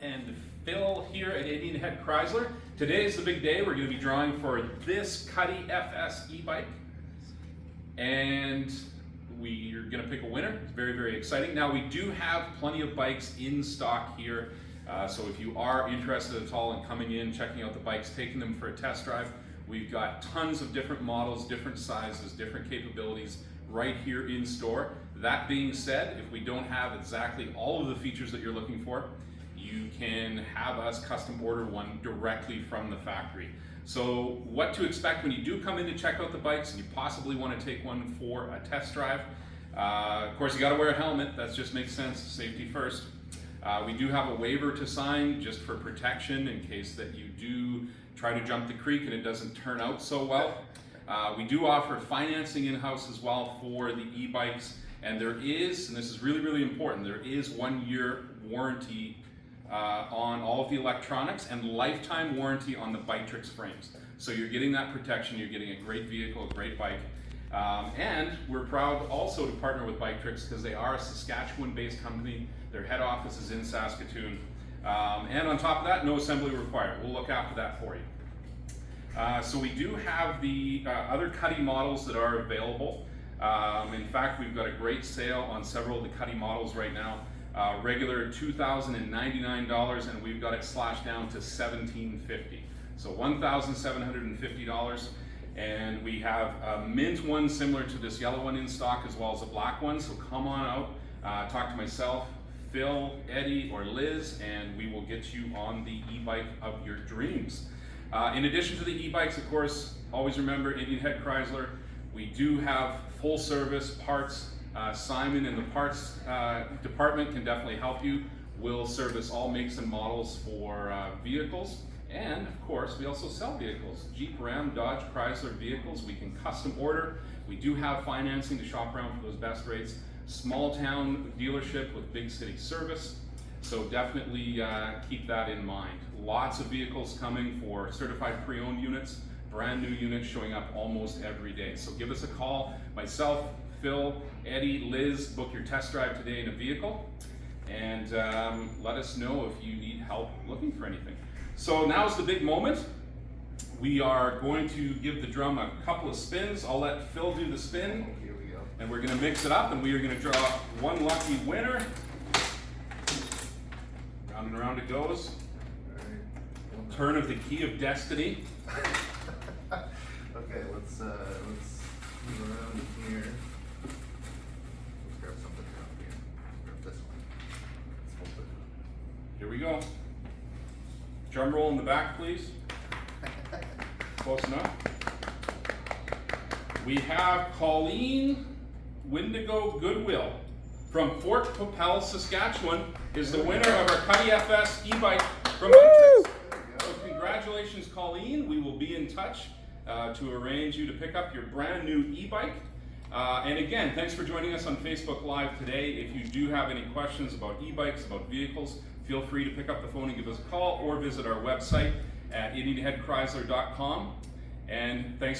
And Phil here at Indian Head Chrysler. Today is the big day. We're going to be drawing for this Kutty FS e-bike, and we're going to pick a winner. It's very, very exciting. Now, we do have plenty of bikes in stock here, so if you are interested at all in coming in, checking out the bikes, taking them for a test drive, we've got tons of different models, different sizes, different capabilities right here in store. That being said, if we don't have exactly all of the features that you're looking for, you can have us custom order one directly from the factory. So what to expect when you do come in to check out the bikes and you possibly want to take one for a test drive. Of course, you got to wear a helmet. That just makes sense. Safety first. We do have a waiver to sign just for protection in case that you do try to jump the creek and it doesn't turn out so well. We do offer financing in-house as well for the e-bikes, and there is, and this is really, really important, there is 1 year warranty on all of the electronics and lifetime warranty on the Biktrix frames. So you're getting that protection, you're getting a great vehicle, a great bike. And we're proud also to partner with Biktrix because they are a Saskatchewan-based company. Their head office is in Saskatoon. And on top of that, no assembly required. We'll look after that for you. So we do have the other Kutty models that are available. In fact, we've got a great sale on several of the Kutty models right now. Regular $2,099, and we've got it slashed down to $1,750. So $1,750, and we have a mint one similar to this yellow one in stock, as well as a black one. So come on out, talk to myself, Phil, Eddie, or Liz, and we will get you on the e-bike of your dreams. In addition to the e-bikes, of course, always remember Indian Head Chrysler. We do have full service parts. Simon in the parts department can definitely help you. We'll service all makes and models for vehicles. And of course, we also sell vehicles. Jeep, Ram, Dodge, Chrysler vehicles. We can custom order. We do have financing to shop around for those best rates. Small town dealership with big city service. So definitely keep that in mind. Lots of vehicles coming for certified pre-owned units, brand new units showing up almost every day. So give us a call. Myself, Phil, Eddie, Liz, book your test drive today in a vehicle, and let us know if you need help looking for anything. So now's the big moment. We are going to give the drum a couple of spins. I'll let Phil do the spin. Here we go. And we're going to mix it up, and we are going to draw one lucky winner. Round and round it goes. Right. Turn of the key of destiny. Okay, let's move around here. Let's grab something around here. Grab this one. Let's hold it. Here we go. Drum roll in the back, please. Close enough. We have Colleen Windego Goodwill from Fort Qu'Appelle, Saskatchewan, is the winner of our Kutty FS e-bike from Biktrix. So congratulations, Colleen. We will be in touch to arrange you to pick up your brand new e-bike. And again, thanks for joining us on Facebook Live today. If you do have any questions about e-bikes, about vehicles, feel free to pick up the phone and give us a call, or visit our website at indianheadchrysler.com. And thanks.